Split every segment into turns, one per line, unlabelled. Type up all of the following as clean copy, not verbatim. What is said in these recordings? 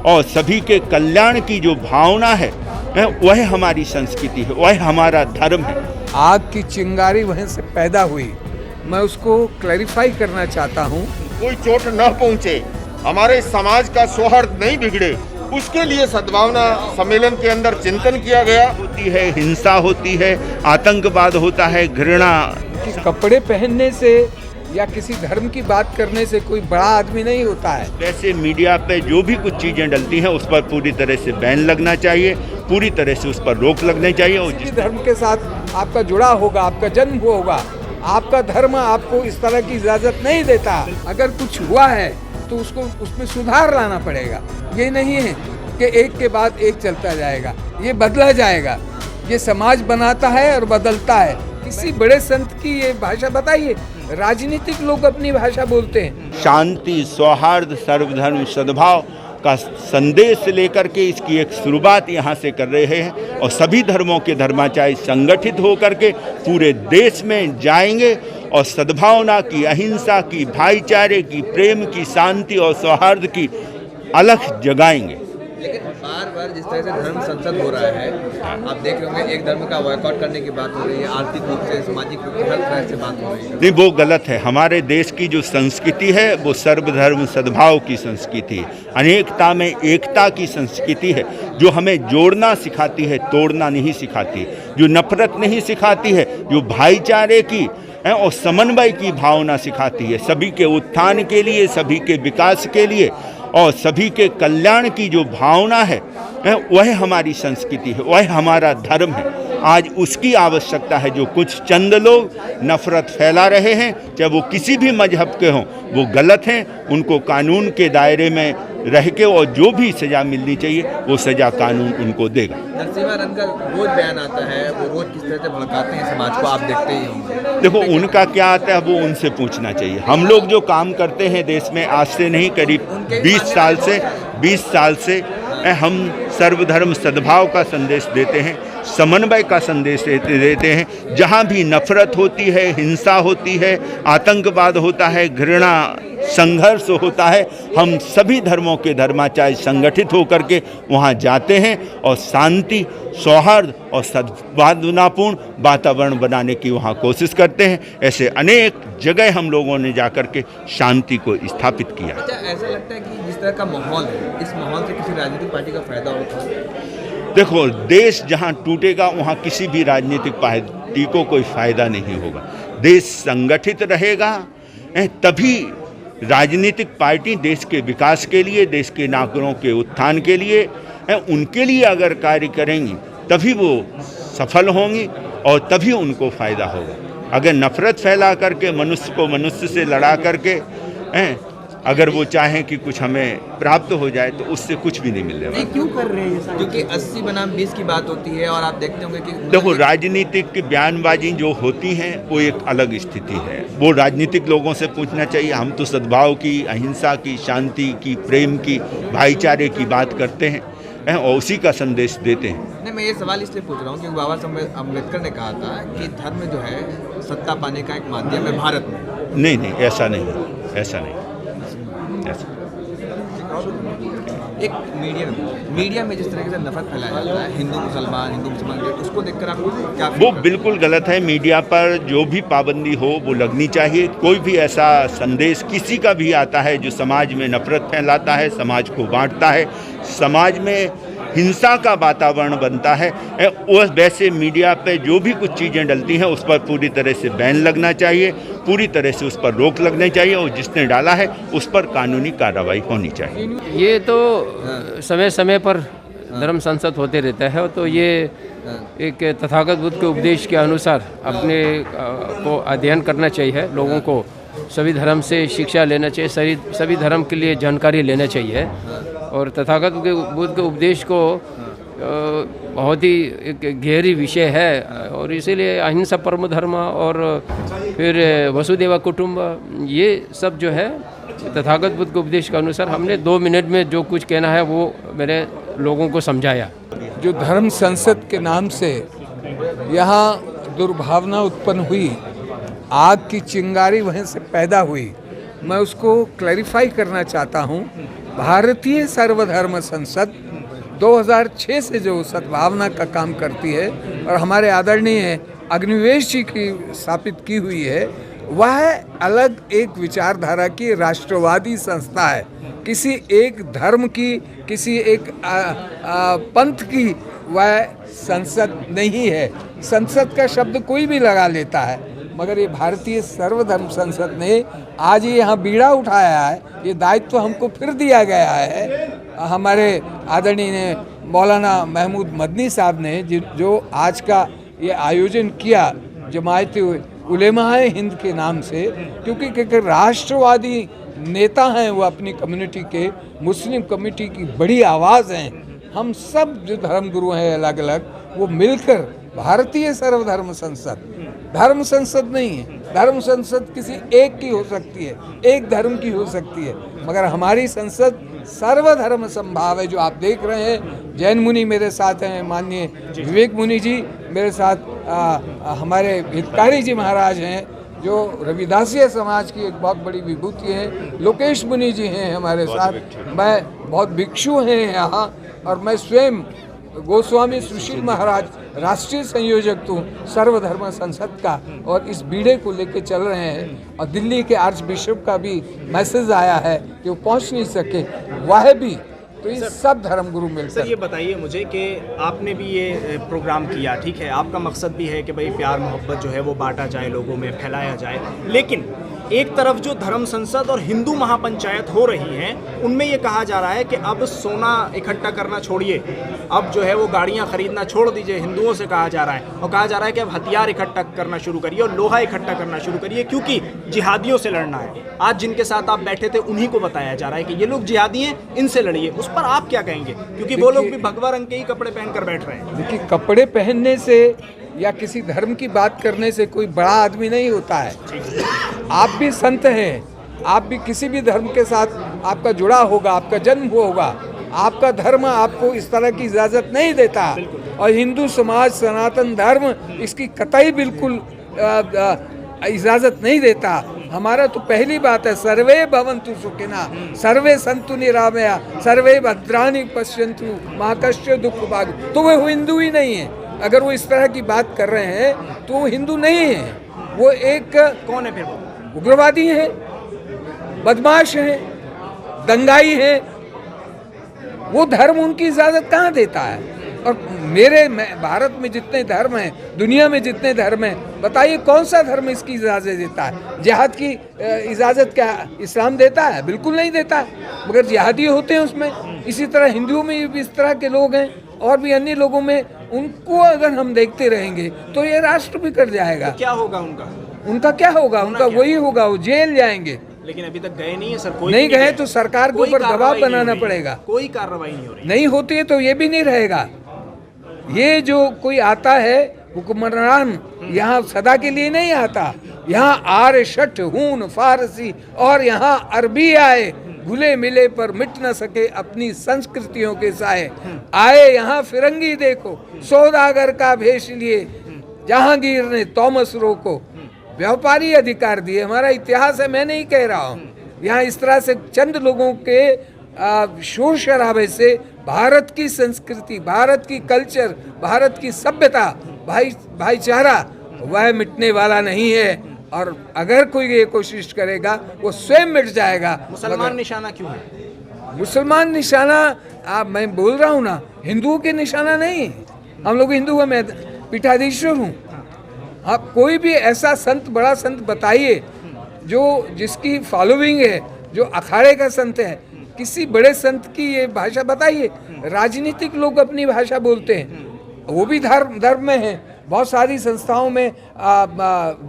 और सभी के कल्याण की जो भावना है वह हमारी संस्कृति है, वह हमारा धर्म है।
आग की चिंगारी वहीं से पैदा हुई, मैं उसको क्लैरिफाई करना चाहता हूँ।
कोई चोट न पहुँचे, हमारे समाज का सौहार्द नहीं बिगड़े, उसके लिए सद्भावना सम्मेलन के अंदर चिंतन किया गया।
होती है हिंसा, होती है आतंकवाद, होता है घृणा।
कपड़े पहनने से या किसी धर्म की बात करने से कोई बड़ा आदमी नहीं होता है।
वैसे मीडिया पे जो भी कुछ चीज़ें डलती हैं उस पर पूरी तरह से बैन लगना चाहिए, पूरी तरह से उस पर रोक लगनी चाहिए। और
जिस धर्म के साथ आपका जुड़ा होगा, आपका जन्म हुआ होगा, आपका धर्म आपको इस तरह की इजाज़त नहीं देता। अगर कुछ हुआ है तो उसको उसमें सुधार लाना पड़ेगा। ये नहीं है कि एक के बाद एक चलता जाएगा, ये बदला जाएगा। ये समाज बनाता है और बदलता है। किसी बड़े संत की ये भाषा बताइए, राजनीतिक लोग अपनी भाषा बोलते हैं।
शांति, सौहार्द, सर्वधर्म सद्भाव का संदेश लेकर के इसकी एक शुरुआत यहाँ से कर रहे हैं और सभी धर्मों के धर्माचार्य संगठित होकर के पूरे देश में जाएंगे और सद्भावना की, अहिंसा की, भाईचारे की, प्रेम की, शांति और सौहार्द की अलख जगाएंगे।
लेकिन बार बार जिस तरह से धर्म संसद हो रहा है, आप देख रहे होंगे एक धर्म का बॉयकॉट करने की बात हो रही है, आर्थिक रूप से, सामाजिक रूप से, हर तरह से बात हो रही है।
नहीं, वो गलत है। हमारे देश की जो संस्कृति है वो सर्वधर्म सद्भाव की संस्कृति है, अनेकता में एकता की संस्कृति है, जो हमें जोड़ना सिखाती है, तोड़ना नहीं सिखाती, जो नफरत नहीं सिखाती है, जो भाईचारे की और समन्वय की भावना सिखाती है, सभी के उत्थान के लिए, सभी के विकास के लिए और सभी के कल्याण की जो भावना है वह हमारी संस्कृति है, वह हमारा धर्म है। आज उसकी आवश्यकता है। जो कुछ चंद लोग नफरत फैला रहे हैं, चाहे वो किसी भी मजहब के हों, वो गलत हैं। उनको कानून के दायरे में रह के और जो भी सज़ा मिलनी चाहिए वो सज़ा कानून उनको देगा।
नरसिम्हा रंग का रोज बयान आता है, वो रोज किस तरह से भड़काते हैं समाज को, आप देखते ही होंगे।
देखो, उनका क्या आता है वो उनसे पूछना चाहिए। हम लोग जो काम करते हैं देश में, आज से नहीं, करीब 20 साल से हम सर्वधर्म सद्भाव का संदेश देते हैं, समन्वय का संदेश देते हैं। जहाँ भी नफरत होती है, हिंसा होती है, आतंकवाद होता है, घृणा, संघर्ष होता है, हम सभी धर्मों के धर्माचार्य संगठित होकर के वहाँ जाते हैं और शांति, सौहार्द और सद्भावनापूर्ण वातावरण बनाने की वहाँ कोशिश करते हैं। ऐसे अनेक जगह हम लोगों ने जाकर के शांति को स्थापित किया।
अच्छा, ऐसा लगता है कि जिस तरह का माहौल है, इस माहौल से किसी राजनीतिक पार्टी का फायदा होता है?
देखो, देश जहाँ टूटेगा वहाँ किसी भी राजनीतिक पार्टी को कोई फायदा नहीं होगा। देश संगठित रहेगा तभी राजनीतिक पार्टी देश के विकास के लिए, देश के नागरिकों के उत्थान के लिए, उनके लिए अगर कार्य करेंगी तभी वो सफल होंगी और तभी उनको फ़ायदा होगा। अगर नफरत फैला करके, मनुष्य को मनुष्य से लड़ा करके अगर वो चाहें कि कुछ हमें प्राप्त हो जाए तो उससे कुछ भी नहीं मिलने वाला।
क्यों कर रहे हैं? क्योंकि 80 बनाम 20 की बात होती है और आप देखते होंगे कि
देखो, राजनीतिक बयानबाजी जो होती हैं वो एक अलग स्थिति है। वो राजनीतिक लोगों से पूछना चाहिए। हम तो सद्भाव की, अहिंसा की, शांति की, प्रेम की, भाईचारे की बात करते हैं और उसी का संदेश देते हैं।
नहीं, मैं ये सवाल इसलिए पूछ रहा हूँ क्योंकि बाबा साहब अम्बेडकर ने कहा था कि धर्म जो है सत्ता पाने का एक माध्यम है भारत में।
नहीं, ऐसा नहीं, ऐसा नहीं।
एक मीडिया में जिस तरीके से नफरत फैलाया जाता है, हिंदू मुसलमान, उसको देखकर आपको क्या?
वो बिल्कुल गलत है। मीडिया पर जो भी पाबंदी हो वो लगनी चाहिए। कोई भी ऐसा संदेश किसी का भी आता है जो समाज में नफरत फैलाता है, समाज को बांटता है, समाज में हिंसा का वातावरण बनता है, वो वैसे मीडिया पे जो भी कुछ चीज़ें डलती हैं उस पर पूरी तरह से बैन लगना चाहिए, पूरी तरह से उस पर रोक लगनी चाहिए और जिसने डाला है उस पर कानूनी कार्रवाई होनी चाहिए।
ये तो समय समय पर धर्म संसद होते रहता है, तो ये एक तथागत बुद्ध के उपदेश के अनुसार अपने को अध्ययन करना चाहिए। लोगों को सभी धर्म से शिक्षा लेना चाहिए, सभी धर्म के लिए जानकारी लेना चाहिए और तथागत बुद्ध के उपदेश को बहुत ही एक गहरी विषय है और इसीलिए अहिंसा परम धर्म और फिर वसुदेवा कुटुंब, ये सब जो है तथागत बुद्ध के उपदेश के अनुसार हमने 2 मिनट में जो कुछ कहना है वो मैंने लोगों को समझाया।
जो धर्म संसद के नाम से यहाँ दुर्भावना उत्पन्न हुई, आग की चिंगारी वहीं से पैदा हुई, मैं उसको क्लैरिफाई करना चाहता हूँ। भारतीय सर्वधर्म संसद 2006 से जो सद्भावना का काम करती है और हमारे आदरणीय अग्निवेश जी की स्थापित की हुई है, वह अलग एक विचारधारा की राष्ट्रवादी संस्था है। किसी एक धर्म की, किसी एक पंथ की वह संसद नहीं है। संसद का शब्द कोई भी लगा लेता है, मगर ये भारतीय सर्वधर्म संसद ने आज ये यहाँ बीड़ा उठाया है। ये दायित्व हमको फिर दिया गया है हमारे आदरणीय मौलाना महमूद मदनी साहब ने, जो आज का ये आयोजन किया जमायत उलेमाए हिंद के नाम से, क्योंकि राष्ट्रवादी नेता हैं वो अपनी कम्युनिटी के, मुस्लिम कम्युनिटी की बड़ी आवाज़ हैं। हम सब जो धर्मगुरु हैं अलग अलग, वो मिलकर भारतीय सर्वधर्म संसद, धर्म संसद नहीं है। धर्म संसद किसी एक की हो सकती है, एक धर्म की हो सकती है, मगर हमारी संसद सर्वधर्म संभाव है। जो आप देख रहे हैं, जैन मुनि मेरे साथ हैं, माननीय विवेक मुनि जी मेरे साथ, हमारे हितकारी जी महाराज हैं जो रविदासीय समाज की एक बहुत बड़ी विभूति हैं, लोकेश मुनि जी हैं हमारे साथ, मैं बहुत भिक्षु हैं यहाँ, और मैं स्वयं गोस्वामी सुशील महाराज राष्ट्रीय संयोजक हूँ सर्वधर्म संसद का, और इस बीड़े को लेके चल रहे हैं। और दिल्ली के आर्च बिशप का भी मैसेज आया है कि वो पहुँच नहीं सके, वह भी, तो ये सब धर्मगुरु मिलकर।
सर ये बताइए मुझे कि आपने भी ये प्रोग्राम किया, ठीक है, आपका मकसद भी है कि भाई प्यार मोहब्बत जो है वो बांटा जाए, लोगों में फैलाया जाए, लेकिन एक तरफ जो धर्म संसद और हिंदू महापंचायत हो रही हैं, उनमें ये कहा जा रहा है कि अब सोना इकट्ठा करना छोड़िए, अब जो है वो गाड़ियाँ खरीदना छोड़ दीजिए, हिंदुओं से कहा जा रहा है, और कहा जा रहा है कि अब हथियार इकट्ठा करना शुरू करिए और लोहा इकट्ठा करना शुरू करिए, क्योंकि जिहादियों से लड़ना है। आज जिनके साथ आप बैठे थे उन्हीं को बताया जा रहा है कि ये लोग जिहादी हैं, इनसे लड़िए। उस पर आप क्या कहेंगे, क्योंकि वो लोग भी भगवा रंग के ही कपड़े पहनकर बैठ रहे हैं।
देखिए, कपड़े पहनने से या किसी धर्म की बात करने से कोई बड़ा आदमी नहीं होता है। आप भी संत हैं, आप भी किसी भी धर्म के साथ आपका जुड़ा होगा, आपका जन्म होगा, आपका धर्म आपको इस तरह की इजाज़त नहीं देता, और हिंदू समाज सनातन धर्म इसकी कतई बिल्कुल इजाज़त नहीं देता। हमारा तो पहली बात है, सर्वे भवन्तु सुखिनः, सर्वे सन्तु निरामया, सर्वे भद्राणि पश्यन्तु मा कश्चित् दुःख भाग्। तो वो हिंदू ही नहीं है। अगर वो इस तरह की बात कर रहे हैं तो वो हिंदू नहीं है, वो एक
कौन है फिर? वो
उग्रवादी है, बदमाश है, दंगाई है। वो धर्म उनकी इजाज़त कहाँ देता है? और भारत में जितने धर्म हैं, दुनिया में जितने धर्म हैं, बताइए कौन सा धर्म इसकी इजाज़त देता है? जिहाद की इजाज़त क्या इस्लाम देता है? बिल्कुल नहीं देता है, मगर जिहादी होते हैं उसमें। इसी तरह हिंदुओं में भी इस तरह के लोग हैं, और भी अन्य लोगों में। उनको अगर हम देखते रहेंगे तो ये राष्ट्र बिखर जाएगा।
क्या होगा उनका?
उनका क्या होगा? उनका वही होगा, वो जेल जाएंगे।
लेकिन अभी तक गए नहीं है सर, कोई
नहीं गए तो सरकार के ऊपर दबाव बनाना पड़ेगा।
कोई कार्रवाई नहीं हो रही,
नहीं होती है तो ये भी नहीं रहेगा। ये जो कोई आता है हुक्मरान, यहाँ सदा के लिए नहीं आता। यहाँ आर्य शठ हून फारसी और यहाँ अरबी आए, घुले मिले पर मिट न सके अपनी संस्कृतियों के साए। आए यहाँ फिरंगी देखो, सौदागर का भेष लिए, जहांगीर ने तोमस रो को व्यापारी अधिकार दिए। हमारा इतिहास है, मैं नहीं कह रहा हूँ। यहाँ इस तरह से चंद लोगों के शोर शराबे से भारत की संस्कृति, भारत की कल्चर, भारत की सभ्यता, भाईचारा वह मिटने वाला नहीं है। और अगर कोई ये कोशिश करेगा वो स्वयं मिट जाएगा।
मुसलमान निशाना क्यों है?
मुसलमान निशाना, मैं बोल रहा हूँ ना, हिंदुओं के निशाना नहीं। हम लोग हिंदू हैं, मैं पीठाधीश्वर हूँ। आप कोई भी ऐसा संत, बड़ा संत बताइए जो जिसकी फॉलोइंग है, जो अखाड़े का संत है, किसी बड़े संत की ये भाषा बताइए। राजनीतिक लोग अपनी भाषा बोलते हैं, वो भी धर्म में है। बहुत सारी संस्थाओं में,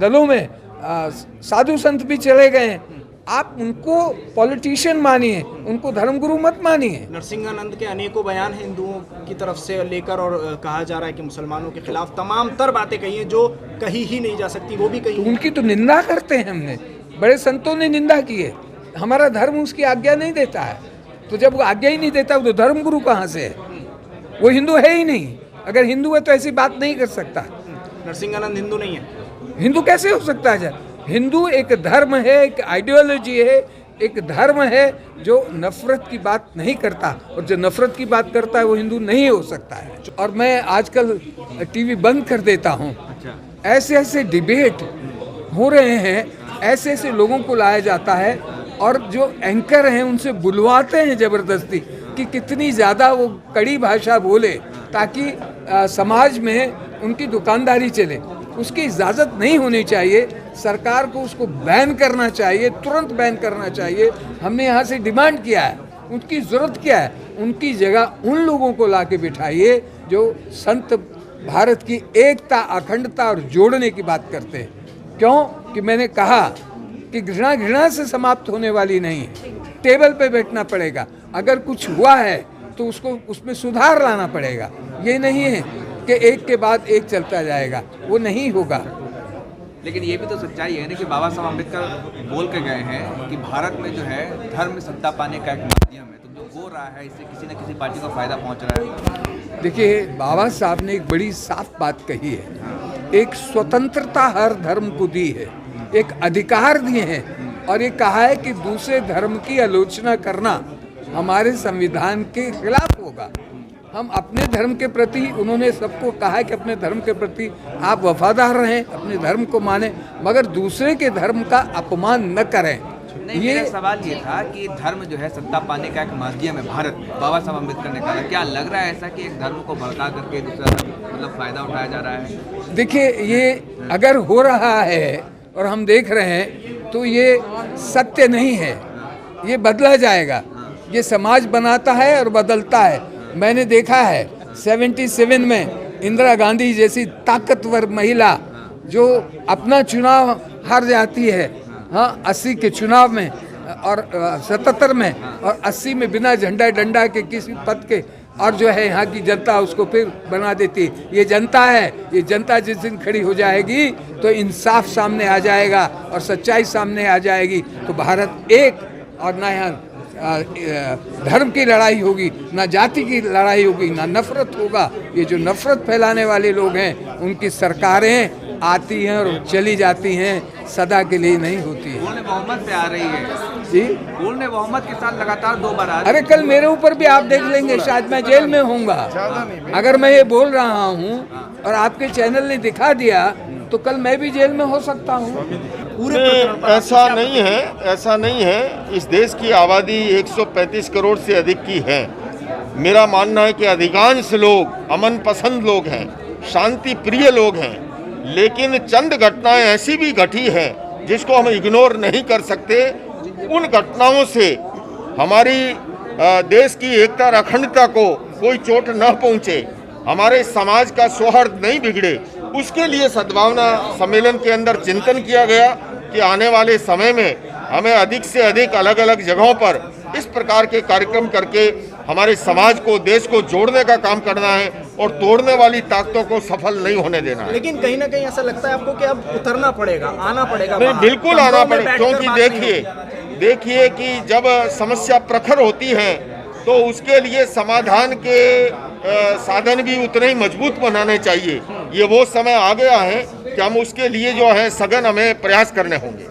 दलों में साधु संत भी चले गए हैं। आप उनको पॉलिटिशियन मानिए, उनको धर्मगुरु मत मानिए।
नरसिंहानंद के अनेकों बयान हैं हिंदुओं की तरफ से लेकर, और कहा जा रहा है कि मुसलमानों के खिलाफ तमाम तर बातें कही हैं जो कही ही नहीं जा सकती, वो भी कही।
तो उनकी तो निंदा करते हैं हमने, बड़े संतों ने निंदा की है। हमारा धर्म उसकी आज्ञा नहीं देता है, तो जब वो आज्ञा ही नहीं देता तो धर्मगुरु कहाँ से है? वो हिंदू है ही नहीं। अगर हिंदू है तो ऐसी बात नहीं कर सकता।
नरसिंहानंद हिंदू नहीं है?
हिंदू कैसे हो सकता है? हिंदू एक धर्म है, एक आइडियोलॉजी है, एक धर्म है जो नफरत की बात नहीं करता, और जो नफरत की बात करता है वो हिंदू नहीं हो सकता है। और मैं आजकल टीवी बंद कर देता हूँ। ऐसे ऐसे डिबेट हो रहे हैं, ऐसे ऐसे लोगों को लाया जाता है, और जो एंकर हैं उनसे बुलवाते हैं ज़बरदस्ती कि कितनी ज़्यादा वो कड़ी भाषा बोले ताकि समाज में उनकी दुकानदारी चले। उसकी इजाज़त नहीं होनी चाहिए। सरकार को उसको बैन करना चाहिए, तुरंत बैन करना चाहिए। हमने यहाँ से डिमांड किया है। उनकी ज़रूरत क्या है? उनकी जगह उन लोगों को ला के बिठाइए जो संत भारत की एकता, अखंडता और जोड़ने की बात करते हैं। क्यों कि मैंने कहा कि घृणा घृणा से समाप्त होने वाली नहीं है। टेबल पे बैठना पड़ेगा। अगर कुछ हुआ है तो उसको उसमें सुधार लाना पड़ेगा। ये नहीं है कि एक के बाद एक चलता जाएगा, वो नहीं होगा।
लेकिन ये भी तो सच्चाई है ना कि बाबा साहब अम्बेडकर बोल के गए हैं कि भारत में जो है धर्म में सत्ता पाने का एक माध्यम है। तो जो हो रहा है इससे किसी न किसी पार्टी को फायदा पहुंच रहा है।
देखिए, बाबा साहब ने एक बड़ी साफ बात कही है। एक स्वतंत्रता हर धर्म को दी है, एक अधिकार दिए हैं, और ये कहा है कि दूसरे धर्म की आलोचना करना हमारे संविधान के खिलाफ होगा। हम अपने धर्म के प्रति, उन्होंने सबको कहा है कि अपने धर्म के प्रति आप वफादार रहें, अपने धर्म को मानें, मगर दूसरे के धर्म का अपमान न करें।
नहीं, मेरा सवाल ये था कि धर्म जो है सत्ता पाने का एक माध्यम है भारत में, बाबा साहब अम्बेडकर ने कहा। क्या लग रहा है ऐसा कि एक धर्म को भड़का करके दूसरा धर्म मतलब फायदा उठाया जा रहा है?
देखिए, ये अगर हो रहा है और हम देख रहे हैं तो ये सत्य नहीं है। ये बदला जाएगा। ये समाज बनाता है और बदलता है। मैंने देखा है 77 में इंदिरा गांधी जैसी ताकतवर महिला जो अपना चुनाव हार जाती है, हाँ 80 के चुनाव में और 77 में और 80 में बिना झंडा डंडा के किसी पद के, और जो है यहाँ की जनता उसको फिर बना देती है। ये जनता है, ये जनता जिस दिन खड़ी हो जाएगी तो इंसाफ सामने आ जाएगा और सच्चाई सामने आ जाएगी। तो भारत एक, और ना यहाँ धर्म की लड़ाई होगी, ना जाति की लड़ाई होगी, ना नफरत होगा। ये जो नफरत फैलाने वाले लोग हैं उनकी सरकारें आती हैं और चली जाती हैं, सदा के लिए नहीं होती है।
बोलने मोहम्मद पे आ रही है
जी,
बोलने मोहम्मद के साथ लगातार 2 बार आ रही है।
अरे कल मेरे ऊपर भी आप देख लेंगे, शायद मैं जेल में होऊंगा। अगर मैं ये बोल रहा हूँ और आपके चैनल ने दिखा दिया तो कल मैं भी जेल में हो सकता हूँ।
ऐसा नहीं है, ऐसा नहीं है। इस देश की आबादी 135 करोड़ से अधिक की है। मेरा मानना है कि अधिकांश लोग अमन पसंद लोग हैं, शांति प्रिय लोग हैं, लेकिन चंद घटनाएं ऐसी भी घटी हैं जिसको हम इग्नोर नहीं कर सकते। उन घटनाओं से हमारी देश की एकता और अखंडता को कोई चोट न पहुंचे, हमारे समाज का सौहार्द नहीं बिगड़े, उसके लिए सद्भावना सम्मेलन के अंदर चिंतन किया गया कि आने वाले समय में हमें अधिक से अधिक अलग अलग जगहों पर इस प्रकार के कार्यक्रम करके हमारे समाज को, देश को जोड़ने का काम करना है और तोड़ने वाली ताकतों को सफल नहीं होने देना है।
लेकिन कहीं ना कहीं ऐसा लगता है आपको कि अब उतरना पड़ेगा, आना पड़ेगा?
नहीं, बिल्कुल आना पड़ेगा, क्योंकि देखिए कि जब समस्या प्रखर होती है तो उसके लिए समाधान के साधन भी उतने ही मजबूत बनाने चाहिए। ये वो समय आ गया है कि हम उसके लिए जो है सघन हमें प्रयास करने होंगे।